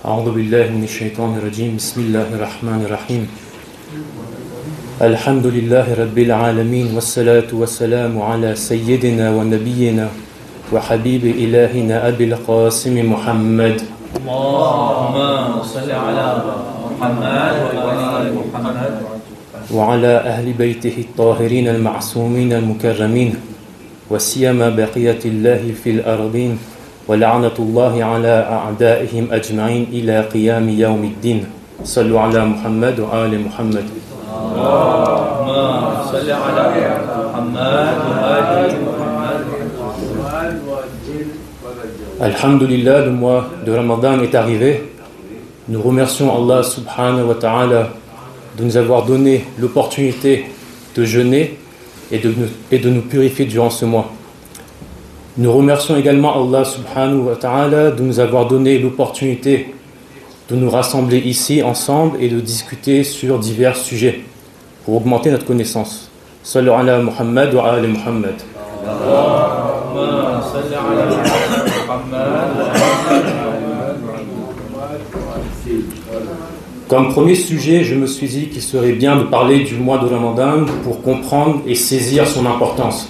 أعوذ بالله من الشيطان الرجيم بسم الله الرحمن الرحيم الحمد لله رب العالمين والصلاة والسلام على سيدنا ونبينا وحبيب إلهنا أبي القاسم محمد اللهم صل على محمد وآل محمد وعلى أهل بيته الطاهرين المعصومين المكرمين وسيما بقية الله في الأرضين ولعنة الله على أعدائهم أجمعين إلى قيام يوم الدين صلوا على محمد وآل محمد اللهم صل على محمد وآل محمد. Alhamdulillah, le mois de Ramadan est arrivé. Nous remercions Allah subhanahu wa ta'ala de nous avoir donné l'opportunité de jeûner et de nous purifier durant ce mois. Nous remercions également Allah subhanahu wa ta'ala de nous avoir donné l'opportunité de nous rassembler ici ensemble et de discuter sur divers sujets pour augmenter notre connaissance. Sallu ala Muhammad wa ala Muhammad. اللهم صل على محمد. Comme premier sujet, je me suis dit qu'il serait bien de parler du mois de Ramadan pour comprendre et saisir son importance.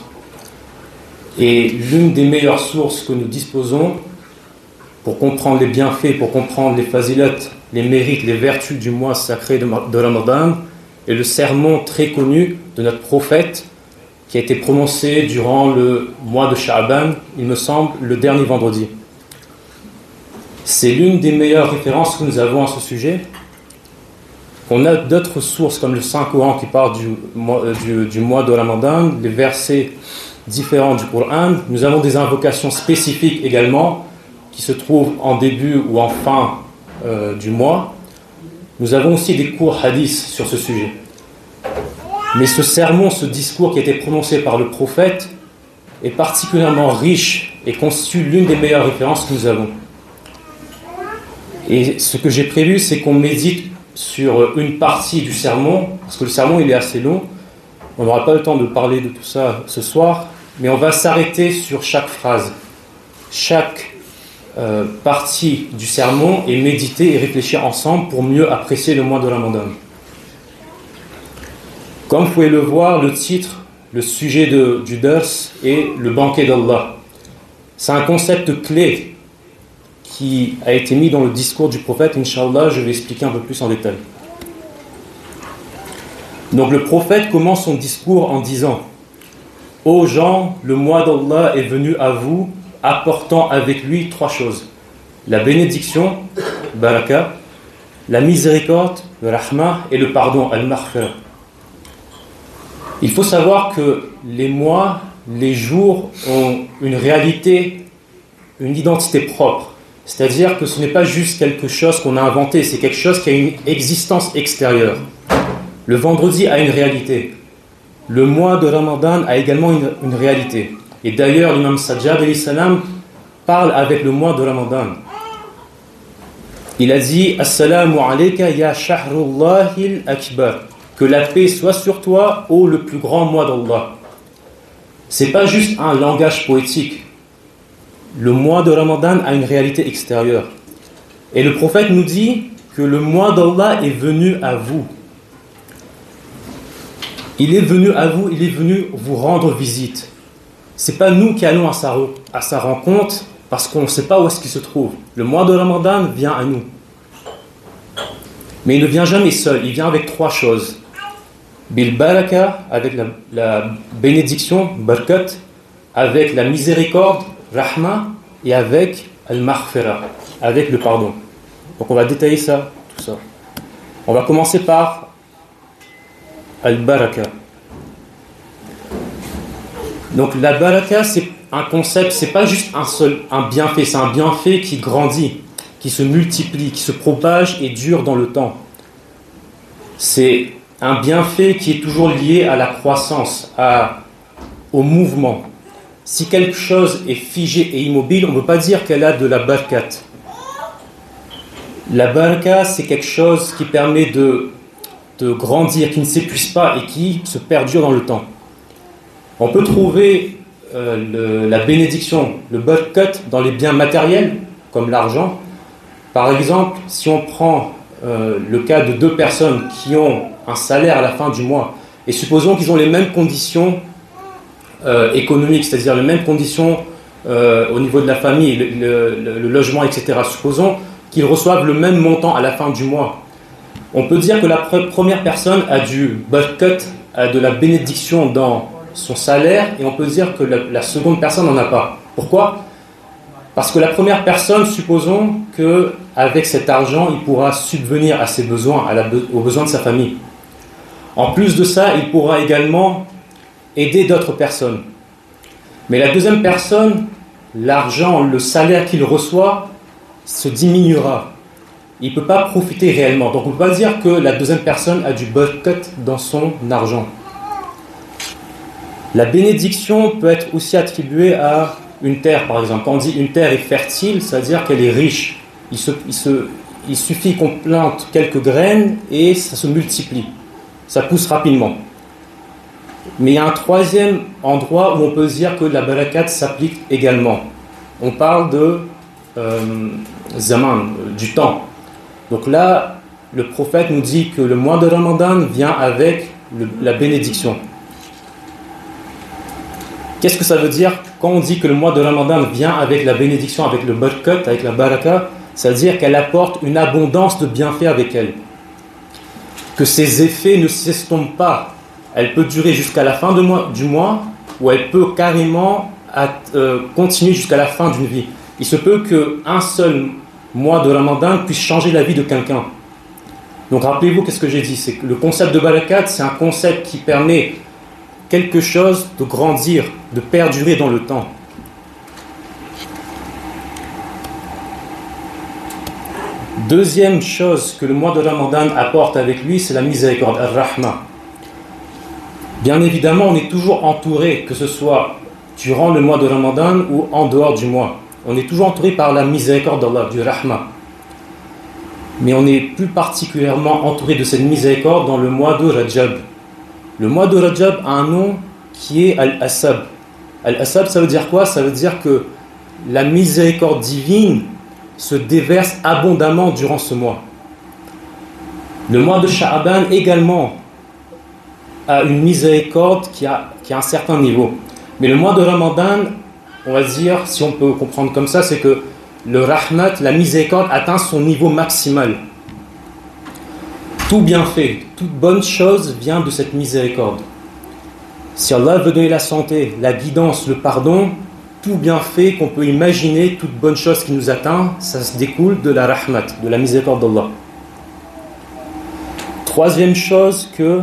Et l'une des meilleures sources que nous disposons pour comprendre les bienfaits, pour comprendre les fazilat, les mérites, les vertus du mois sacré de Ramadan est le sermon très connu de notre prophète qui a été prononcé durant le mois de Sha'ban, il me semble, le dernier vendredi. C'est l'une des meilleures références que nous avons à ce sujet. On a d'autres sources comme le Saint-Coran qui parle du mois de Ramadan, les versets différents du Coran. Nous avons des invocations spécifiques également qui se trouvent en début ou en fin du mois. Nous avons aussi des cours hadith sur ce sujet. Mais ce sermon, ce discours qui a été prononcé par le prophète est particulièrement riche et constitue l'une des meilleures références que nous avons. Et ce que j'ai prévu, c'est qu'on médite sur une partie du sermon, parce que le sermon il est assez long. On n'aura pas le temps de parler de tout ça ce soir, mais on va s'arrêter sur chaque phrase, chaque partie du sermon et méditer et réfléchir ensemble pour mieux apprécier le mois de Ramadan. Comme vous pouvez le voir, le titre, le sujet du dars est le banquet d'Allah. C'est un concept clé qui a été mis dans le discours du prophète. Inch'Allah, je vais expliquer un peu plus en détail. Donc le prophète commence son discours en disant: Ô gens, le mois d'Allah est venu à vous, apportant avec lui trois choses: la bénédiction, baraka, la miséricorde, le rahma, et le pardon, al-maghfira. Il faut savoir que les mois, les jours ont une réalité, une identité propre. C'est-à-dire que ce n'est pas juste quelque chose qu'on a inventé, c'est quelque chose qui a une existence extérieure. Le vendredi a une réalité. Le mois de Ramadan a également une réalité. Et d'ailleurs, l'imam Sajjad alayhi salam parle avec le mois de Ramadan. Il a dit: Assalamu alayka ya shahrullahil akbar. Que la paix soit sur toi, ô le plus grand mois d'Allah. C'est pas juste un langage poétique. Le mois de Ramadan a une réalité extérieure. Et le prophète nous dit que le mois d'Allah est venu à vous. Il est venu à vous, il est venu vous rendre visite. C'est pas nous qui allons à sa rencontre parce qu'on ne sait pas où est-ce qu'il se trouve. Le mois de Ramadan vient à nous. Mais il ne vient jamais seul, il vient avec trois choses. Bil baraka, avec la bénédiction, barkat, avec la miséricorde, rahma, et avec al-maghfira, avec le pardon. Donc on va détailler ça, tout ça. On va commencer par al-baraka. Donc la baraka, c'est un concept, c'est pas juste un bienfait, c'est un bienfait qui grandit, qui se multiplie, qui se propage et dure dans le temps. C'est un bienfait qui est toujours lié à la croissance, au mouvement. Si quelque chose est figé et immobile, on ne peut pas dire qu'elle a de la barakat. La baraka, c'est quelque chose qui permet de grandir, qui ne s'épuise pas et qui se perdure dans le temps. On peut trouver la bénédiction, le barakat dans les biens matériels, comme l'argent, Par exemple, si on prend le cas de deux personnes qui ont un salaire à la fin du mois, et supposons qu'ils ont les mêmes conditions économiques, c'est-à-dire les mêmes conditions au niveau de la famille, le logement, etc. Supposons qu'ils reçoivent le même montant à la fin du mois. On peut dire que la première personne a du barakat, a de la bénédiction dans son salaire, et on peut dire que la seconde personne n'en a pas. Pourquoi ? Parce que la première personne, supposons qu'avec cet argent, il pourra subvenir à ses besoins, aux besoins de sa famille. En plus de ça, il pourra également aider d'autres personnes. Mais la deuxième personne, l'argent, le salaire qu'il reçoit se diminuera. Il ne peut pas profiter réellement. Donc on ne peut pas dire que la deuxième personne a du barakat dans son argent. La bénédiction peut être aussi attribuée à une terre, par exemple. Quand on dit une terre est fertile, ça veut dire qu'elle est riche. Il suffit qu'on plante quelques graines et ça se multiplie. Ça pousse rapidement. Mais il y a un troisième endroit où on peut dire que la barakat s'applique également. On parle de zaman, du temps. Donc là, le prophète nous dit que le mois de Ramadan vient avec la bénédiction. Qu'est-ce que ça veut dire quand on dit que le mois de Ramadan vient avec la bénédiction, avec le barakat, avec la baraka? Ça veut dire qu'elle apporte une abondance de bienfaits avec elle. Que ses effets ne s'estompent pas. Elle peut durer jusqu'à la fin du mois, ou elle peut carrément continuer jusqu'à la fin d'une vie. Il se peut qu'un seul mois de Ramadan puisse changer la vie de quelqu'un. Donc rappelez-vous, qu'est-ce que j'ai dit? C'est que le concept de barakat, c'est un concept qui permet quelque chose de grandir, de perdurer dans le temps. Deuxième chose que le mois de Ramadan apporte avec lui, c'est la miséricorde, al-Rahma. Bien évidemment, on est toujours entouré, que ce soit durant le mois de Ramadan ou en dehors du mois. On est toujours entouré par la miséricorde d'Allah, du Rahma. Mais on est plus particulièrement entouré de cette miséricorde dans le mois de Rajab. Le mois de Rajab a un nom qui est Al-Asab. Al-Asab, ça veut dire quoi? Ça veut dire que la miséricorde divine se déverse abondamment durant ce mois. Le mois de Sha'aban également a une miséricorde qui a un certain niveau. Mais le mois de Ramadan, on va dire, si on peut comprendre comme ça, c'est que le rahmat, la miséricorde, atteint son niveau maximal. Tout bienfait, toute bonne chose vient de cette miséricorde. Si Allah veut donner la santé, la guidance, le pardon, tout bienfait qu'on peut imaginer, toute bonne chose qui nous atteint, ça se découle de la rahmat, de la miséricorde d'Allah. Troisième chose que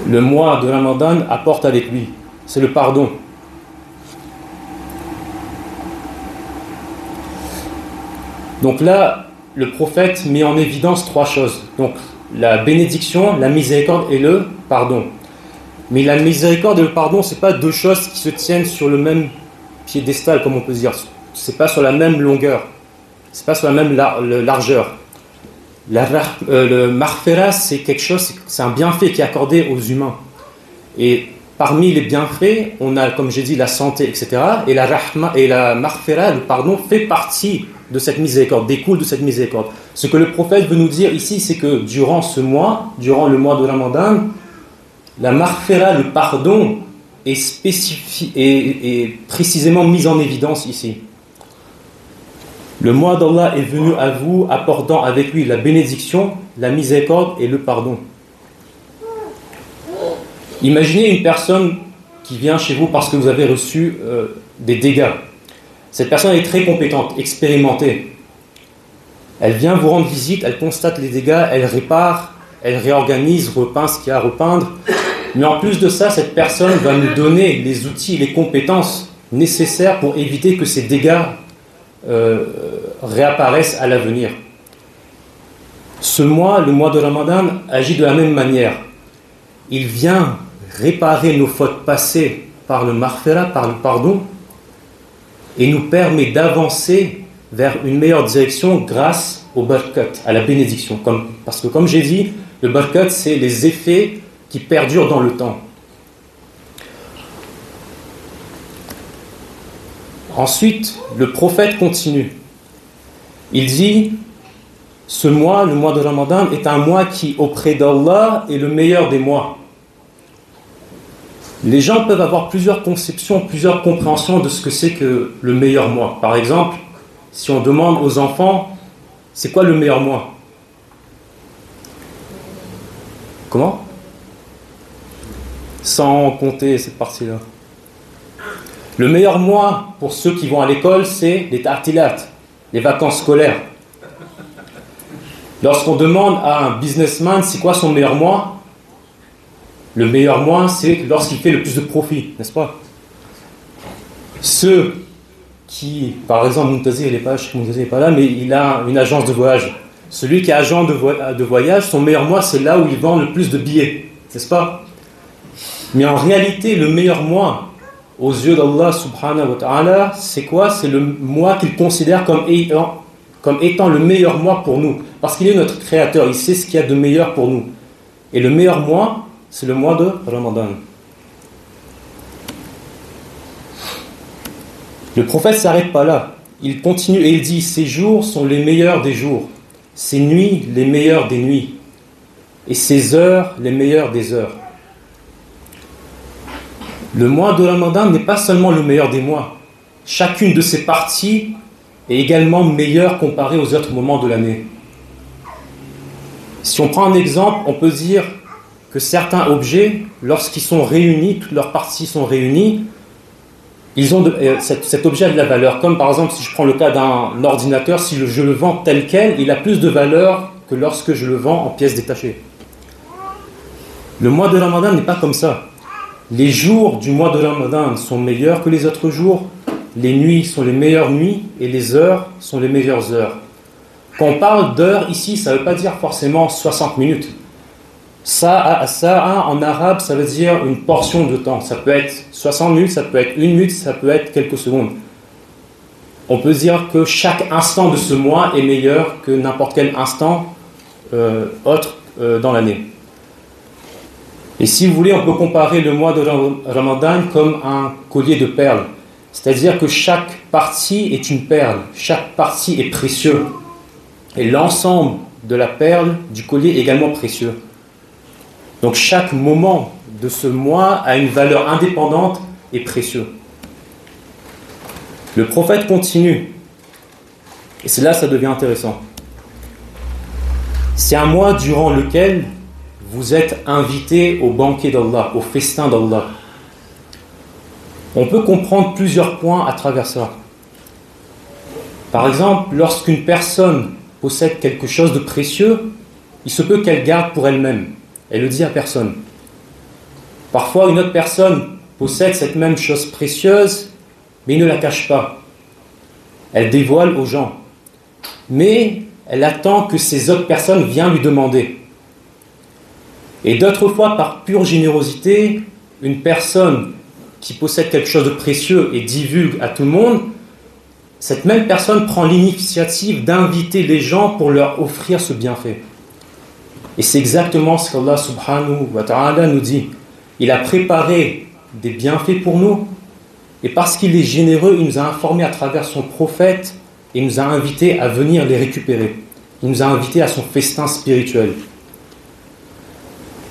le mois de Ramadan apporte avec lui, c'est le pardon. Donc là, le prophète met en évidence trois choses. Donc la bénédiction, la miséricorde et le pardon. Mais la miséricorde et le pardon, ce n'est pas deux choses qui se tiennent sur le même piédestal, comme on peut dire. Ce n'est pas sur la même longueur. Ce n'est pas sur la même largeur. Le maghfira, c'est quelque chose, c'est un bienfait qui est accordé aux humains. Et parmi les bienfaits, on a, comme j'ai dit, la santé, etc. Et la rahma et la maghfira, le pardon, fait partie de cette miséricorde, découle de cette miséricorde. Ce que le prophète veut nous dire ici, c'est que durant ce mois, durant le mois de Ramadan, la maghfira, le pardon, est spécifié et précisément mise en évidence ici. Le mois d'Allah est venu à vous apportant avec lui la bénédiction, la miséricorde et le pardon. Imaginez une personne qui vient chez vous parce que vous avez reçu des dégâts. Cette personne est très compétente, expérimentée. Elle vient vous rendre visite, elle constate les dégâts, elle répare, elle réorganise, repeint ce qu'il y a à repeindre. Mais en plus de ça, cette personne va nous donner les outils, les compétences nécessaires pour éviter que ces dégâts réapparaissent à l'avenir. Ce mois, le mois de Ramadan, agit de la même manière. Il vient réparer nos fautes passées par le maghfira, par le pardon, et nous permet d'avancer vers une meilleure direction grâce au barakat, à la bénédiction. Parce que comme j'ai dit, le barakat, c'est les effets qui perdurent dans le temps. Ensuite, le prophète continue. Il dit, ce mois, le mois de Ramadan, est un mois qui, auprès d'Allah, est le meilleur des mois. Les gens peuvent avoir plusieurs conceptions, plusieurs compréhensions de ce que c'est que le meilleur mois. Par exemple, si on demande aux enfants, c'est quoi le meilleur mois? Comment? Sans compter cette partie-là. Le meilleur mois pour ceux qui vont à l'école, c'est les ta'tilat, les vacances scolaires. Lorsqu'on demande à un businessman c'est quoi son meilleur mois, le meilleur mois c'est lorsqu'il fait le plus de profit, n'est-ce pas? Ceux qui, par exemple, Muntazir n'est pas là, mais il a une agence de voyage. Celui qui est agent de voyage, son meilleur mois c'est là où il vend le plus de billets, n'est-ce pas? Mais en réalité, le meilleur mois aux yeux d'Allah subhanahu wa ta'ala, c'est quoi? C'est le mois qu'il considère comme étant le meilleur mois pour nous. Parce qu'il est notre créateur, il sait ce qu'il y a de meilleur pour nous. Et le meilleur mois, c'est le mois de Ramadan. Le prophète ne s'arrête pas là. Il continue et il dit, ces jours sont les meilleurs des jours, ces nuits les meilleures des nuits, et ces heures les meilleures des heures. Le mois de Ramadan n'est pas seulement le meilleur des mois. Chacune de ses parties est également meilleure comparée aux autres moments de l'année. Si on prend un exemple, on peut dire que certains objets, lorsqu'ils sont réunis, toutes leurs parties sont réunies, cet objet a de la valeur. Comme par exemple, si je prends le cas d'un ordinateur, si je le vends tel quel, il a plus de valeur que lorsque je le vends en pièces détachées. Le mois de Ramadan n'est pas comme ça. Les jours du mois de Ramadan sont meilleurs que les autres jours, les nuits sont les meilleures nuits et les heures sont les meilleures heures. Quand on parle d'heures ici, ça ne veut pas dire forcément 60 minutes. Ça, en arabe, ça veut dire une portion de temps. Ça peut être 60 minutes, ça peut être 1 minute, ça peut être quelques secondes. On peut dire que chaque instant de ce mois est meilleur que n'importe quel instant autre dans l'année. Et si vous voulez, on peut comparer le mois de Ramadan comme un collier de perles. C'est-à-dire que chaque partie est une perle, chaque partie est précieux. Et l'ensemble de la perle, du collier, est également précieux. Donc chaque moment de ce mois a une valeur indépendante et précieux. Le prophète continue. Et c'est là que ça devient intéressant. C'est un mois durant lequel vous êtes invités au banquet d'Allah, au festin d'Allah. On peut comprendre plusieurs points à travers ça. Par exemple, lorsqu'une personne possède quelque chose de précieux, il se peut qu'elle garde pour elle-même. Elle le dit à personne. Parfois, une autre personne possède cette même chose précieuse, mais il ne la cache pas. Elle dévoile aux gens. Mais elle attend que ces autres personnes viennent lui demander. Et d'autres fois, par pure générosité, une personne qui possède quelque chose de précieux et divulgue à tout le monde, cette même personne prend l'initiative d'inviter les gens pour leur offrir ce bienfait. Et c'est exactement ce qu'Allah subhanahu wa ta'ala nous dit. Il a préparé des bienfaits pour nous, et parce qu'il est généreux, il nous a informés à travers son prophète, et nous a invités à venir les récupérer. Il nous a invités à son festin spirituel.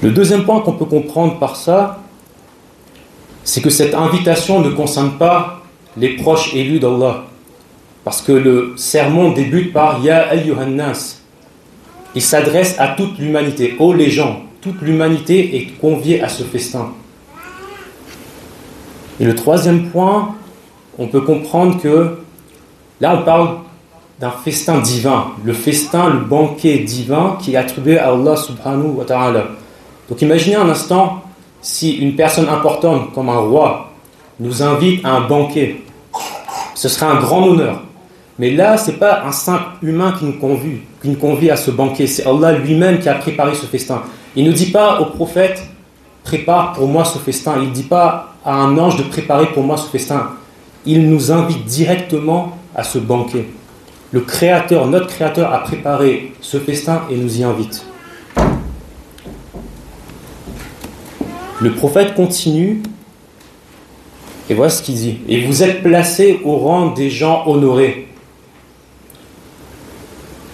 Le deuxième point qu'on peut comprendre par ça, c'est que cette invitation ne concerne pas les proches élus d'Allah. Parce que le sermon débute par « Ya ayyuhan nas ». Il s'adresse à toute l'humanité, ô les gens. Toute l'humanité est conviée à ce festin. Et le troisième point, on peut comprendre que là on parle d'un festin divin. Le festin, le banquet divin qui est attribué à Allah subhanahu wa ta'ala. Donc imaginez un instant si une personne importante comme un roi nous invite à un banquet. Ce serait un grand honneur. Mais là, ce n'est pas un simple humain qui nous convie à ce banquet. C'est Allah lui-même qui a préparé ce festin. Il ne dit pas au prophète, prépare pour moi ce festin. Il ne dit pas à un ange de préparer pour moi ce festin. Il nous invite directement à ce banquet. Le Créateur, notre Créateur a préparé ce festin et nous y invite. Le prophète continue et voilà ce qu'il dit. Et vous êtes placés au rang des gens honorés.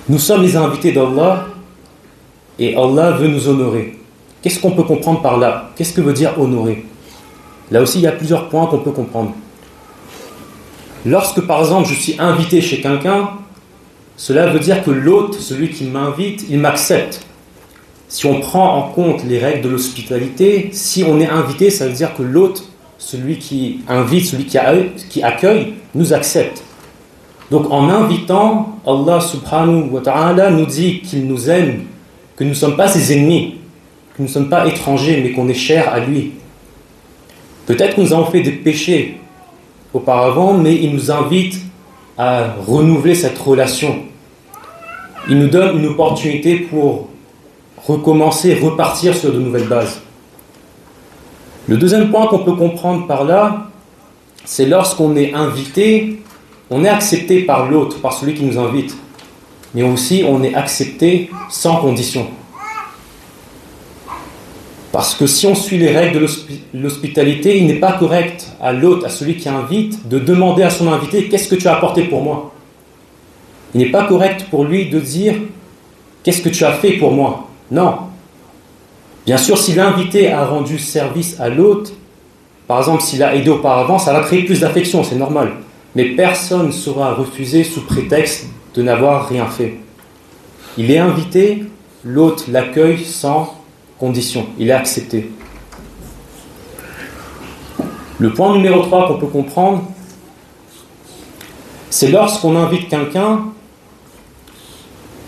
Nous sommes les invités d'Allah et Allah veut nous honorer. Qu'est-ce qu'on peut comprendre par là? Qu'est-ce que veut dire honorer? Là aussi, il y a plusieurs points qu'on peut comprendre. Lorsque, par exemple, je suis invité chez quelqu'un, cela veut dire que l'hôte, celui qui m'invite, il m'accepte. Si on prend en compte les règles de l'hospitalité, si on est invité, ça veut dire que l'hôte, celui qui invite, celui qui accueille, nous accepte. Donc en invitant, Allah subhanahu wa ta'ala nous dit qu'il nous aime, que nous ne sommes pas ses ennemis, que nous ne sommes pas étrangers, mais qu'on est chers à lui. Peut-être que nous avons fait des péchés auparavant, mais il nous invite à renouveler cette relation. Il nous donne une opportunité pour recommencer, repartir sur de nouvelles bases. Le deuxième point qu'on peut comprendre par là, c'est lorsqu'on est invité, on est accepté par l'autre, par celui qui nous invite, mais aussi on est accepté sans condition. Parce que si on suit les règles de l'hospitalité, il n'est pas correct à l'hôte, à celui qui invite, de demander à son invité « Qu'est-ce que tu as apporté pour moi ?» Il n'est pas correct pour lui de dire « Qu'est-ce que tu as fait pour moi ?» Non. Bien sûr, si l'invité a rendu service à l'hôte, par exemple s'il a aidé auparavant, ça va créer plus d'affection, c'est normal. Mais personne ne sera refusé sous prétexte de n'avoir rien fait. Il est invité, l'hôte l'accueille sans condition, il est accepté. Le point numéro 3 qu'on peut comprendre, c'est lorsqu'on invite quelqu'un,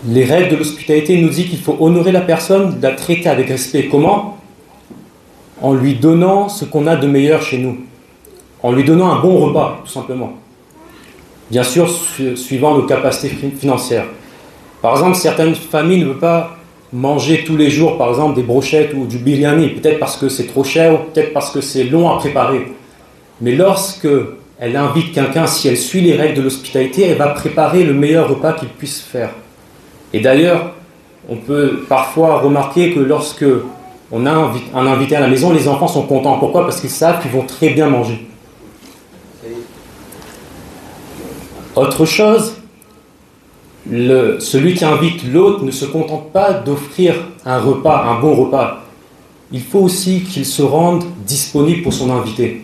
les règles de l'hospitalité nous disent qu'il faut honorer la personne, la traiter avec respect. Comment? En lui donnant ce qu'on a de meilleur chez nous, en lui donnant un bon repas, tout simplement. Bien sûr, suivant nos capacités financières. Par exemple, certaines familles ne veulent pas manger tous les jours, par exemple, des brochettes ou du biryani, peut-être parce que c'est trop cher ou peut-être parce que c'est long à préparer. Mais lorsque elle invite quelqu'un, si elle suit les règles de l'hospitalité, elle va préparer le meilleur repas qu'il puisse faire. Et d'ailleurs, on peut parfois remarquer que lorsque on a un invité à la maison, les enfants sont contents. Pourquoi? Parce qu'ils savent qu'ils vont très bien manger. Autre chose, celui qui invite l'hôte ne se contente pas d'offrir un repas, un bon repas. Il faut aussi qu'il se rende disponible pour son invité.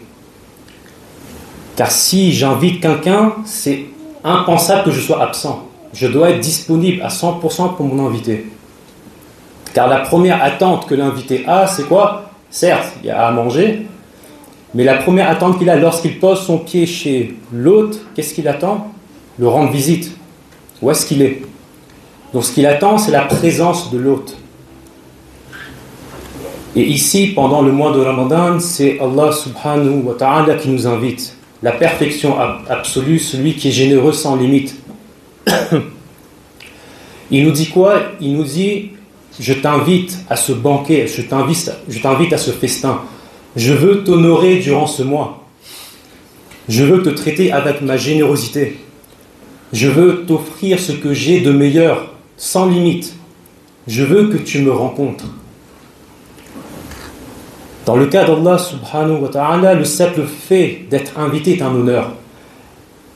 Car si j'invite quelqu'un, c'est impensable que je sois absent. Je dois être disponible à 100% pour mon invité. Car la première attente que l'invité a, c'est quoi? Certes, il y a à manger, mais la première attente qu'il a lorsqu'il pose son pied chez l'hôte, qu'est-ce qu'il attend? Le rendre visite. Où est-ce qu'il est? Donc ce qu'il attend, c'est la présence de l'hôte. Et ici, pendant le mois de Ramadan, c'est Allah subhanahu wa ta'ala qui nous invite. La perfection absolue, celui qui est généreux sans limite. Il nous dit quoi? Il nous dit, je t'invite à ce banquet, je t'invite à ce festin. Je veux t'honorer durant ce mois. Je veux te traiter avec ma générosité. Je veux t'offrir ce que j'ai de meilleur, sans limite. Je veux que tu me rencontres. Dans le cas d'Allah subhanahu wa ta'ala, le simple fait d'être invité est un honneur.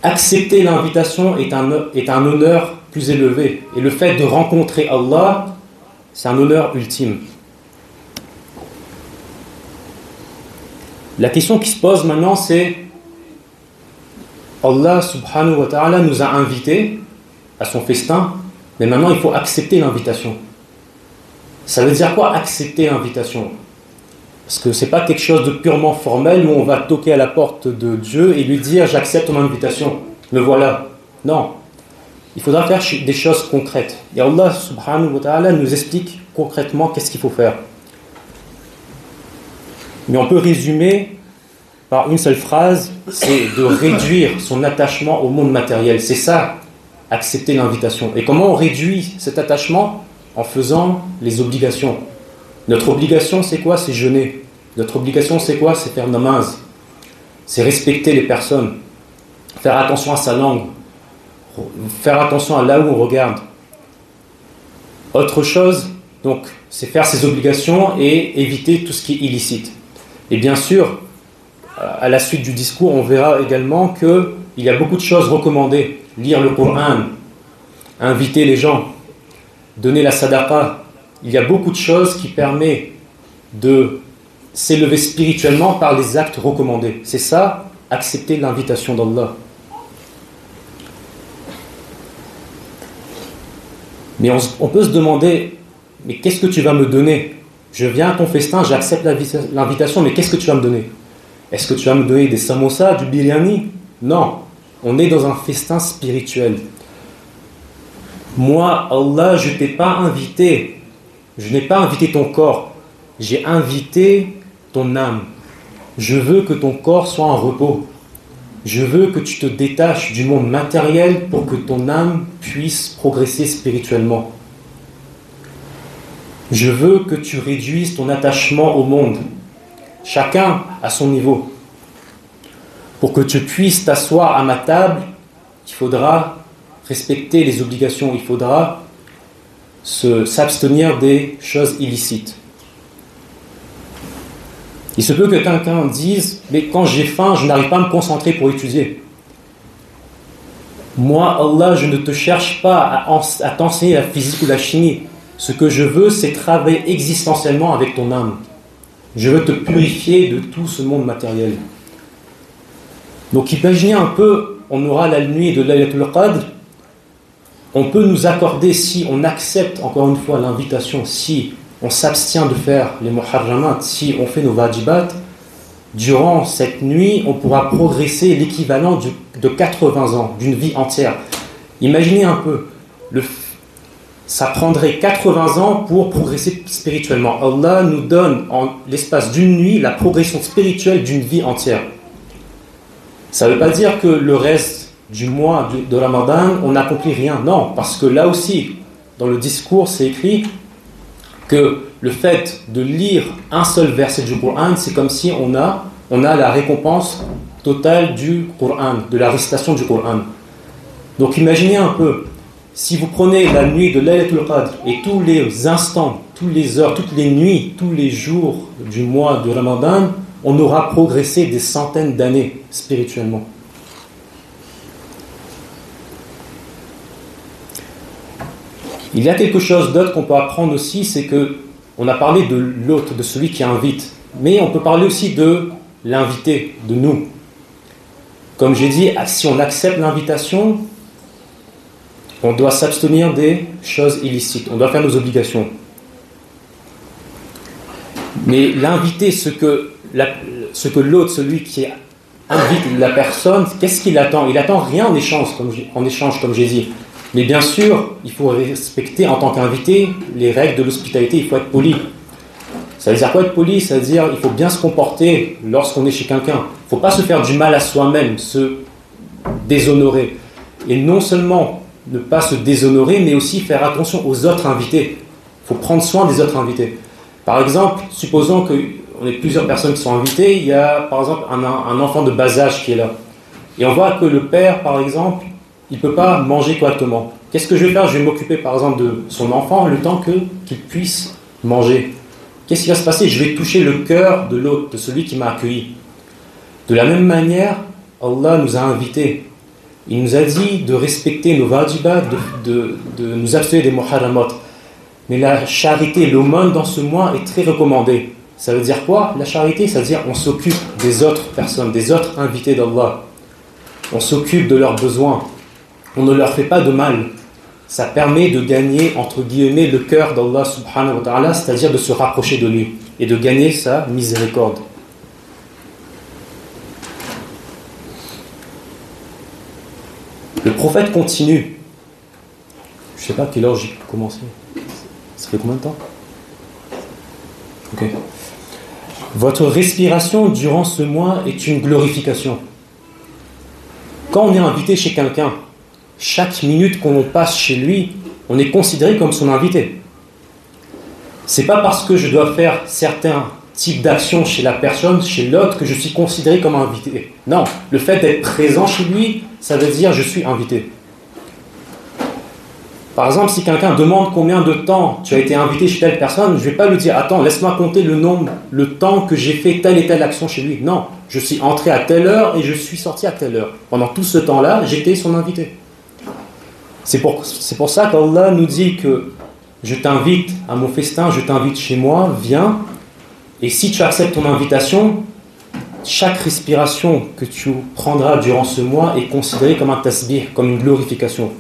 Accepter l'invitation est un honneur plus élevé. Et le fait de rencontrer Allah, c'est un honneur ultime. La question qui se pose maintenant, c'est Allah subhanahu wa ta'ala nous a invités à son festin, mais maintenant il faut accepter l'invitation. Ça veut dire quoi accepter l'invitation? Parce que ce n'est pas quelque chose de purement formel où on va toquer à la porte de Dieu et lui dire j'accepte ton invitation, me voilà. Non, il faudra faire des choses concrètes. Et Allah subhanahu wa ta'ala nous explique concrètement qu'est-ce qu'il faut faire. Mais on peut résumer par une seule phrase, c'est de réduire son attachement au monde matériel. C'est ça, accepter l'invitation. Et comment on réduit cet attachement? En faisant les obligations. Notre obligation, c'est quoi? C'est jeûner. Notre obligation, c'est quoi? C'est faire namaz. C'est respecter les personnes. Faire attention à sa langue. Faire attention à là où on regarde. Autre chose, donc, c'est faire ses obligations et éviter tout ce qui est illicite. Et bien sûr, à la suite du discours, on verra également qu'il y a beaucoup de choses recommandées. Lire le Coran, inviter les gens, donner la sadaqa. Il y a beaucoup de choses qui permettent de s'élever spirituellement par les actes recommandés. C'est ça, accepter l'invitation d'Allah. Mais on peut se demander, mais qu'est-ce que tu vas me donner? Je viens à ton festin, j'accepte l'invitation, mais qu'est-ce que tu vas me donner? Est-ce que tu vas me donner des samosas, du biryani? Non, on est dans un festin spirituel. Moi, Allah, je ne t'ai pas invité. Je n'ai pas invité ton corps. J'ai invité ton âme. Je veux que ton corps soit en repos. Je veux que tu te détaches du monde matériel pour que ton âme puisse progresser spirituellement. Je veux que tu réduises ton attachement au monde, chacun à son niveau. Pour que tu puisses t'asseoir à ma table, il faudra respecter les obligations, il faudra s'abstenir des choses illicites. Il se peut que quelqu'un dise « Mais quand j'ai faim, je n'arrive pas à me concentrer pour étudier. » Moi, Allah, je ne te cherche pas à t'enseigner la physique ou la chimie. Ce que je veux, c'est travailler existentiellement avec ton âme. Je veux te purifier de tout ce monde matériel. Donc imaginez un peu, on aura la nuit de Laylatul Qadr. On peut nous accorder, si on accepte encore une fois l'invitation, si on s'abstient de faire les muharramat, si on fait nos wajibat, durant cette nuit, on pourra progresser l'équivalent de 80 ans, d'une vie entière. Imaginez un peu, ça prendrait 80 ans pour progresser spirituellement. Allah nous donne en l'espace d'une nuit la progression spirituelle d'une vie entière. Ça ne veut pas dire que le reste du mois de Ramadan, on n'accomplit rien. Non, parce que là aussi, dans le discours, c'est écrit que le fait de lire un seul verset du Coran, c'est comme si on a la récompense totale du Coran, de la récitation du Coran. Donc imaginez un peu, si vous prenez la nuit de Laylatul Qadr et tous les instants, toutes les heures, toutes les nuits, tous les jours du mois de Ramadan, on aura progressé des centaines d'années spirituellement. Il y a quelque chose d'autre qu'on peut apprendre aussi, c'est que on a parlé de l'autre, de celui qui invite, mais on peut parler aussi de l'invité, de nous. Comme j'ai dit, si on accepte l'invitation, on doit s'abstenir des choses illicites, on doit faire nos obligations. Mais l'invité, ce que l'autre, celui qui invite la personne, qu'est-ce qu'il attend? Il attend rien en échange, comme j'ai dit. Mais bien sûr, il faut respecter en tant qu'invité les règles de l'hospitalité, il faut être poli. Ça veut dire quoi être poli? Ça veut dire qu'il faut bien se comporter lorsqu'on est chez quelqu'un. Il ne faut pas se faire du mal à soi-même, se déshonorer. Et non seulement ne pas se déshonorer, mais aussi faire attention aux autres invités. Il faut prendre soin des autres invités. Par exemple, supposons qu'on ait plusieurs personnes qui sont invitées, il y a par exemple un enfant de bas âge qui est là. Et on voit que le père, par exemple, il ne peut pas manger correctement. Qu'est-ce que je vais faire? Je vais m'occuper par exemple de son enfant le temps qu'il puisse manger. Qu'est-ce qui va se passer? Je vais toucher le cœur de l'autre, de celui qui m'a accueilli. De la même manière, Allah nous a invités. Il nous a dit de respecter nos wajibat, de nous abstenir des muharramat. Mais la charité, l'aumône dans ce mois est très recommandée. Ça veut dire quoi? La charité, ça veut dire on s'occupe des autres personnes, des autres invités d'Allah. On s'occupe de leurs besoins. On ne leur fait pas de mal. Ça permet de gagner, entre guillemets, le cœur d'Allah subhanahu wa ta'ala, c'est-à-dire de se rapprocher de lui et de gagner sa miséricorde. Le prophète continue. Je ne sais pas à quelle heure j'ai commencé. Ça fait combien de temps? Ok. Votre respiration durant ce mois est une glorification. Quand on est invité chez quelqu'un, chaque minute qu'on passe chez lui, on est considéré comme son invité. C'est pas parce que je dois faire certains types d'actions chez la personne, chez l'autre, que je suis considéré comme invité. Non, le fait d'être présent chez lui, ça veut dire je suis invité. Par exemple, si quelqu'un demande combien de temps tu as été invité chez telle personne, je ne vais pas lui dire « Attends, laisse-moi compter le temps que j'ai fait telle et telle action chez lui. » Non, je suis entré à telle heure et je suis sorti à telle heure. Pendant tout ce temps-là, j'étais son invité. C'est pour ça qu'Allah nous dit que je t'invite à mon festin, je t'invite chez moi, viens. Et si tu acceptes ton invitation, chaque respiration que tu prendras durant ce mois est considérée comme un tasbih, comme une glorification.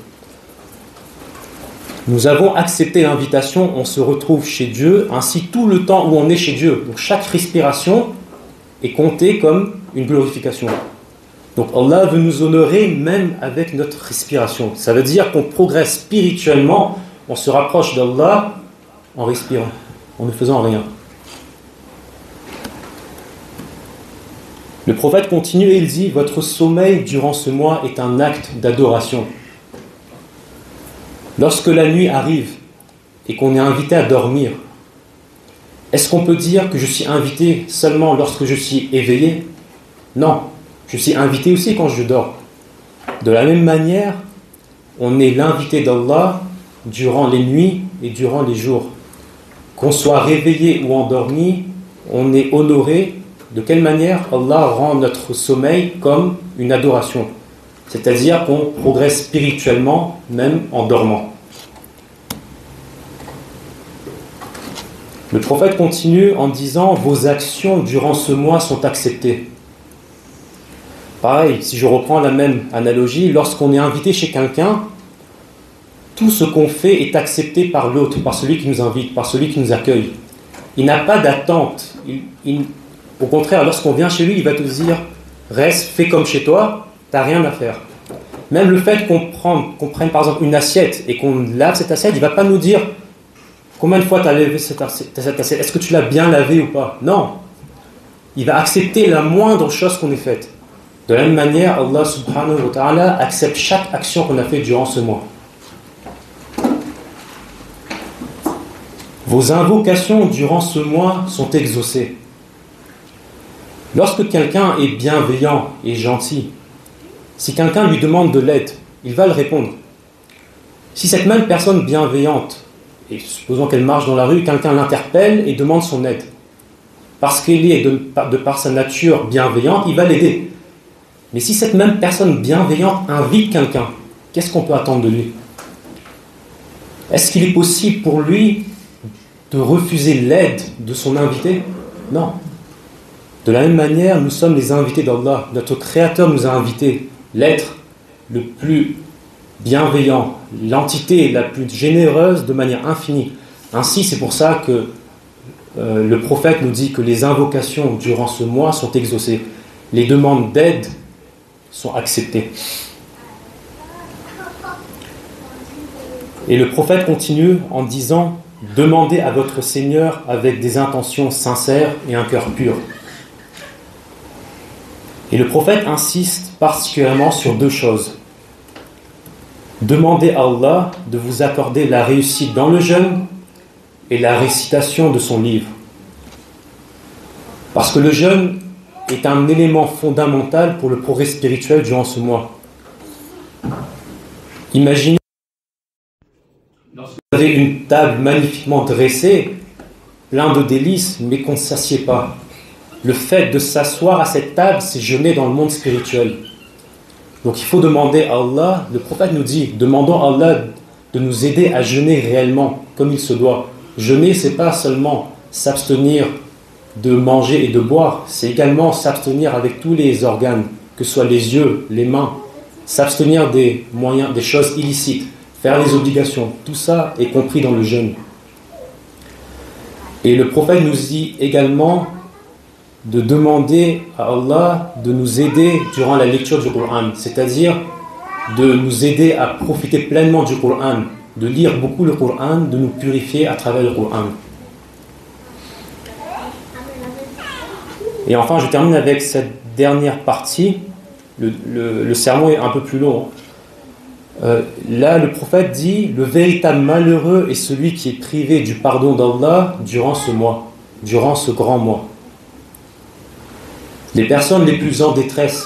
Nous avons accepté l'invitation, on se retrouve chez Dieu, ainsi tout le temps où on est chez Dieu. Donc chaque respiration est comptée comme une glorification. Donc Allah veut nous honorer même avec notre respiration. Ça veut dire qu'on progresse spirituellement, on se rapproche d'Allah en respirant, en ne faisant rien. Le prophète continue et il dit « Votre sommeil durant ce mois est un acte d'adoration. » Lorsque la nuit arrive et qu'on est invité à dormir, est-ce qu'on peut dire que je suis invité seulement lorsque je suis éveillé? Non, je suis invité aussi quand je dors. De la même manière, on est l'invité d'Allah durant les nuits et durant les jours. Qu'on soit réveillé ou endormi, on est honoré. De quelle manière Allah rend notre sommeil comme une adoration, c'est-à-dire qu'on progresse spirituellement même en dormant. Le prophète continue en disant « Vos actions durant ce mois sont acceptées ». Pareil, si je reprends la même analogie, lorsqu'on est invité chez quelqu'un, tout ce qu'on fait est accepté par l'autre, par celui qui nous invite, par celui qui nous accueille. Il n'a pas d'attente. Au contraire, lorsqu'on vient chez lui, il va te dire « Reste, fais comme chez toi, tu n'as rien à faire ». Même le fait qu'on prenne par exemple une assiette et qu'on lave cette assiette, il ne va pas nous dire « Combien de fois tu as lavé cette assiette? Est-ce que tu l'as bien lavée ou pas ?» Non. Il va accepter la moindre chose qu'on ait faite. De la même manière, Allah subhanahu wa ta'ala accepte chaque action qu'on a faite durant ce mois. Vos invocations durant ce mois sont exaucées. Lorsque quelqu'un est bienveillant et gentil, si quelqu'un lui demande de l'aide, il va le répondre. Si cette même personne bienveillante, et supposons qu'elle marche dans la rue, quelqu'un l'interpelle et demande son aide, parce qu'il est de par sa nature bienveillante, il va l'aider. Mais si cette même personne bienveillante invite quelqu'un, qu'est-ce qu'on peut attendre de lui? Est-ce qu'il est possible pour lui de refuser l'aide de son invité? Non. De la même manière, nous sommes les invités d'Allah. Notre Créateur nous a invités, l'être le plus bienveillant, l'entité la plus généreuse de manière infinie. Ainsi, c'est pour ça que le prophète nous dit que les invocations durant ce mois sont exaucées. Les demandes d'aide sont acceptées. Et le prophète continue en disant « Demandez à votre Seigneur avec des intentions sincères et un cœur pur. » Et le prophète insiste particulièrement sur deux choses. Demandez à Allah de vous accorder la réussite dans le jeûne et la récitation de son livre. Parce que le jeûne est un élément fondamental pour le progrès spirituel durant ce mois. Imaginez lorsque vous avez une table magnifiquement dressée, plein de délices, mais qu'on ne s'assied pas. Le fait de s'asseoir à cette table, c'est jeûner dans le monde spirituel. Donc il faut demander à Allah, le prophète nous dit, demandons à Allah de nous aider à jeûner réellement, comme il se doit. Jeûner, c'est pas seulement s'abstenir de manger et de boire, c'est également s'abstenir avec tous les organes, que ce soit les yeux, les mains, s'abstenir des moyens, des choses illicites, faire les obligations, tout ça est compris dans le jeûne. Et le prophète nous dit également de demander à Allah de nous aider durant la lecture du Coran, c'est-à-dire de nous aider à profiter pleinement du Coran, de lire beaucoup le Coran, de nous purifier à travers le Coran. Et enfin, je termine avec cette dernière partie. Le sermon est un peu plus long. Là, le prophète dit « Le véritable malheureux est celui qui est privé du pardon d'Allah durant ce mois, durant ce grand mois. » Les personnes les plus en détresse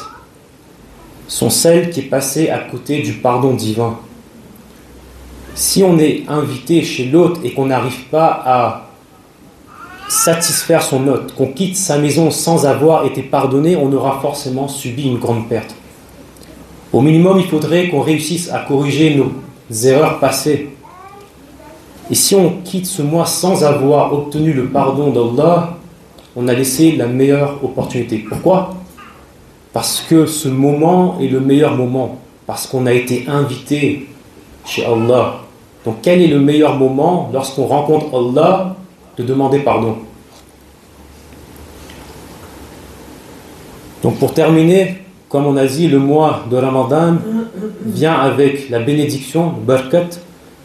sont celles qui sont passées à côté du pardon divin. Si on est invité chez l'autre et qu'on n'arrive pas à satisfaire son hôte, qu'on quitte sa maison sans avoir été pardonné, on aura forcément subi une grande perte. Au minimum, il faudrait qu'on réussisse à corriger erreurs passées. Et si on quitte ce mois sans avoir obtenu le pardon d'Allah, on a laissé la meilleure opportunité. Pourquoi? Parce que ce moment est le meilleur moment. Parce qu'on a été invité chez Allah. Donc quel est le meilleur moment lorsqu'on rencontre Allah de demander pardon? Donc pour terminer, comme on a dit, le mois de Ramadan vient avec la bénédiction, le barkat,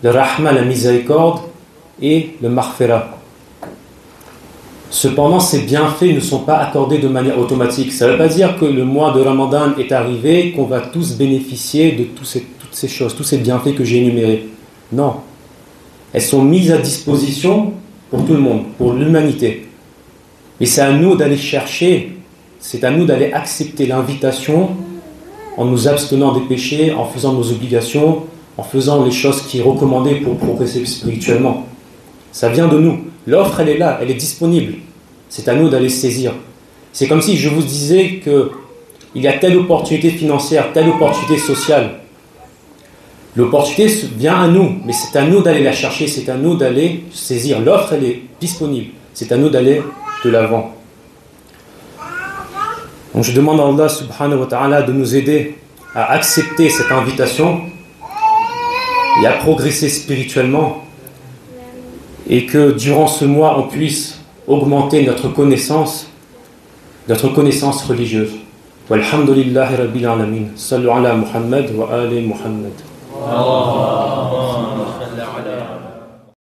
le rahma, la miséricorde et le maghfira. Cependant, ces bienfaits ne sont pas accordés de manière automatique. Ça ne veut pas dire que le mois de Ramadan est arrivé, qu'on va tous bénéficier de toutes ces choses, tous ces bienfaits que j'ai énumérés. Non. Elles sont mises à disposition pour tout le monde, pour l'humanité. Et c'est à nous d'aller chercher, c'est à nous d'aller accepter l'invitation en nous abstenant des péchés, en faisant nos obligations, en faisant les choses qui sont recommandées pour progresser spirituellement. Ça vient de nous. L'offre, elle est là, elle est disponible. C'est à nous d'aller saisir. C'est comme si je vous disais qu'il y a telle opportunité financière, telle opportunité sociale. L'opportunité vient à nous, mais c'est à nous d'aller la chercher, c'est à nous d'aller saisir. L'offre, elle est disponible. C'est à nous d'aller de l'avant. Donc je demande à Allah subhanahu wa ta'ala de nous aider à accepter cette invitation et à progresser spirituellement, et que durant ce mois on puisse augmenter notre connaissance religieuse. Walhamdulillahi rabbil alamin. Sallu ala Muhammad wa ali Muhammad.